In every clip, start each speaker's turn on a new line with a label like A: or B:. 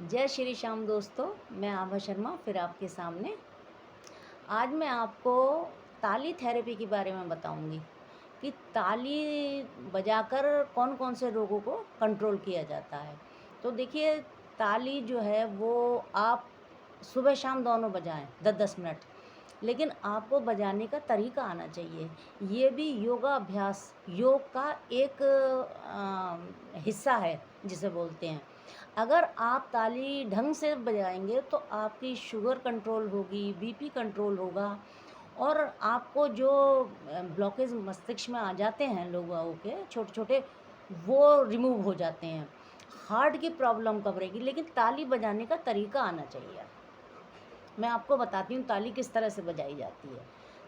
A: जय श्री श्याम दोस्तों, मैं आभा शर्मा फिर आपके सामने। आज मैं आपको ताली थेरेपी के बारे में बताऊंगी कि ताली बजाकर कौन कौन से रोगों को कंट्रोल किया जाता है। तो देखिए, ताली जो है वो आप सुबह शाम दोनों बजाएं 10-10 मिनट, लेकिन आपको बजाने का तरीका आना चाहिए। ये भी योगाभ्यास, योग का एक हिस्सा है जिसे बोलते हैं। अगर आप ताली ढंग से बजाएंगे तो आपकी शुगर कंट्रोल होगी, बीपी कंट्रोल होगा, और आपको जो ब्लॉकेज मस्तिष्क में आ जाते हैं लोगों के छोटे छोटे, वो रिमूव हो जाते हैं। हार्ट की प्रॉब्लम कब रहेगी, लेकिन ताली बजाने का तरीका आना चाहिए। मैं आपको बताती हूँ ताली किस तरह से बजाई जाती है।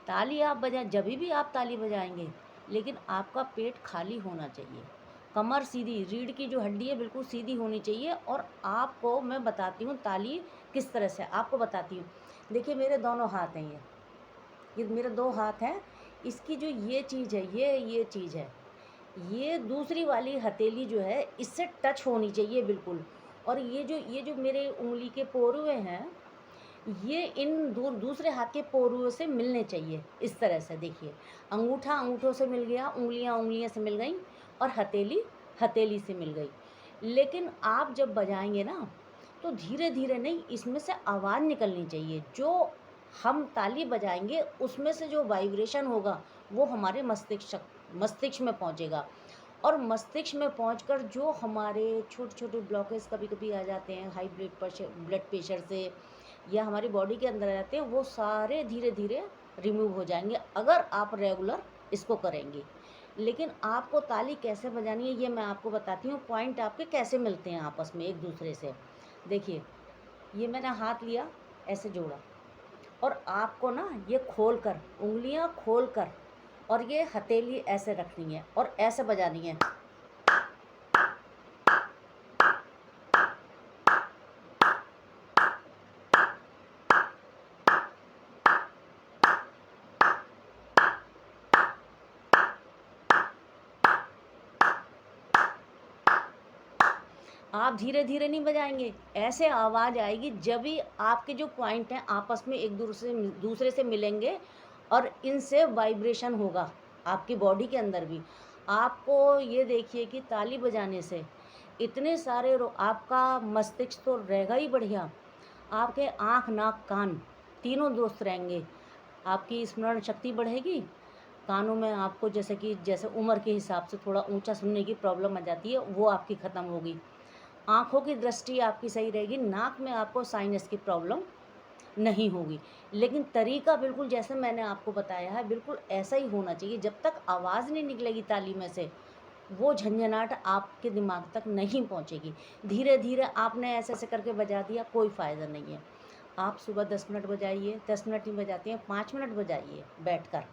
A: ताली आप बजाएं, जब भी आप ताली बजाएंगे, लेकिन आपका पेट खाली होना चाहिए, कमर सीधी, रीढ़ की जो हड्डी है बिल्कुल सीधी होनी चाहिए। और आपको मैं बताती हूँ ताली किस तरह से आपको बताती हूँ। देखिए, मेरे दोनों हाथ हैं, ये मेरे 2 हाथ हैं। इसकी जो ये चीज़ है, ये चीज़ है, ये दूसरी वाली हथेली जो है इससे टच होनी चाहिए बिल्कुल। और ये जो मेरे उँगली के पोरुए हैं, ये इन दूसरे हाथ के पोरुओं से मिलने चाहिए। इस तरह से देखिए, अंगूठा अंगूठों से मिल गया, उंगलियां उंगलियां से मिल गई, और हथेली हथेली से मिल गई। लेकिन आप जब बजाएंगे ना, तो धीरे धीरे नहीं, इसमें से आवाज़ निकलनी चाहिए। जो हम ताली बजाएंगे उसमें से जो वाइब्रेशन होगा वो हमारे मस्तिष्क में पहुंचेगा। और मस्तिष्क में पहुंचकर जो हमारे छोटे छोटे ब्लॉकेज कभी कभी आ जाते हैं, हाई ब्लड प्रेशर से, या हमारी बॉडी के अंदर आ जाते हैं, वो सारे धीरे धीरे रिमूव हो जाएंगे अगर आप रेगुलर इसको करेंगे। लेकिन आपको ताली कैसे बजानी है ये मैं आपको बताती हूँ। पॉइंट आपके कैसे मिलते हैं आपस में एक दूसरे से। देखिए, ये मैंने हाथ लिया, ऐसे जोड़ा, और आपको ना ये खोल कर, उंगलियां खोल कर, और ये हथेली ऐसे रखनी है और ऐसे बजानी है। आप धीरे धीरे नहीं बजाएंगे, ऐसे आवाज़ आएगी जब भी आपके जो पॉइंट हैं आपस में एक दूसरे से मिलेंगे, और इनसे वाइब्रेशन होगा आपकी बॉडी के अंदर भी। आपको ये देखिए कि ताली बजाने से इतने सारे आपका मस्तिष्क तो रहेगा ही बढ़िया, आपके आँख नाक कान तीनों दुरुस्त रहेंगे, आपकी स्मरण शक्ति बढ़ेगी। कानों में आपको जैसे उम्र के हिसाब से थोड़ा ऊंचा सुनने की प्रॉब्लम आ जाती है, वो आपकी ख़त्म होगी। आँखों की दृष्टि आपकी सही रहेगी, नाक में आपको साइनस की प्रॉब्लम नहीं होगी। लेकिन तरीका बिल्कुल जैसे मैंने आपको बताया है, बिल्कुल ऐसा ही होना चाहिए। जब तक आवाज़ नहीं निकलेगी ताली में से, वो झंझनाहट आपके दिमाग तक नहीं पहुंचेगी। धीरे धीरे आपने ऐसे ऐसे करके बजा दिया, कोई फ़ायदा नहीं है। आप सुबह 10 मिनट बजाइए, 10 मिनट नहीं बजाते हैं, 5 मिनट बजाइए बैठकर।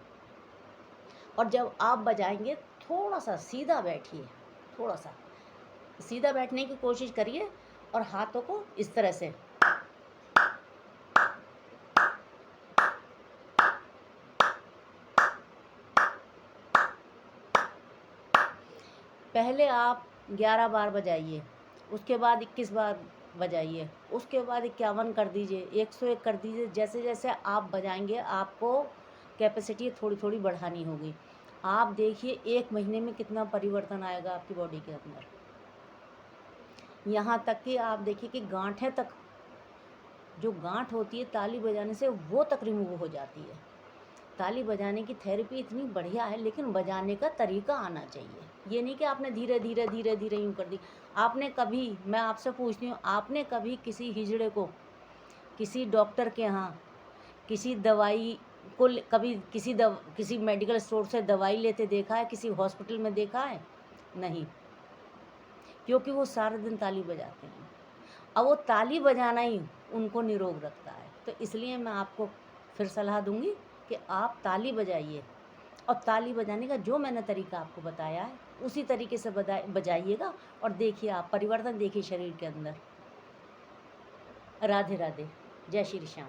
A: और जब आप बजाएंगे, थोड़ा सा सीधा बैठिए, थोड़ा सा सीधा बैठने की कोशिश करिए, और हाथों को इस तरह से। पहले आप 11 बार बजाइए, उसके बाद 21 बार बजाइए, उसके बाद 51 कर दीजिए, 101 कर दीजिए। जैसे जैसे आप बजाएंगे आपको कैपेसिटी थोड़ी थोड़ी बढ़ानी होगी। आप देखिए 1 महीने में कितना परिवर्तन आएगा आपकी बॉडी के अंदर। यहाँ तक कि आप देखिए कि गांठें तक, जो गांठ होती है ताली बजाने से, वो तक रिमूव हो जाती है। ताली बजाने की थेरेपी इतनी बढ़िया है, लेकिन बजाने का तरीका आना चाहिए। ये नहीं कि आपने धीरे धीरे धीरे धीरे यूँ कर दी। आपने कभी, मैं आपसे पूछती हूँ, आपने कभी किसी हिजड़े को किसी डॉक्टर के यहाँ किसी दवाई को कभी किसी मेडिकल स्टोर से दवाई लेते देखा है? किसी हॉस्पिटल में देखा है? नहीं, क्योंकि वो सारा दिन ताली बजाते हैं। अब वो ताली बजाना ही उनको निरोग रखता है। तो इसलिए मैं आपको फिर सलाह दूंगी कि आप ताली बजाइए, और ताली बजाने का जो मैंने तरीका आपको बताया है उसी तरीके से बजाइएगा, और देखिए आप परिवर्तन देखिए शरीर के अंदर। राधे राधे, जय श्री श्याम।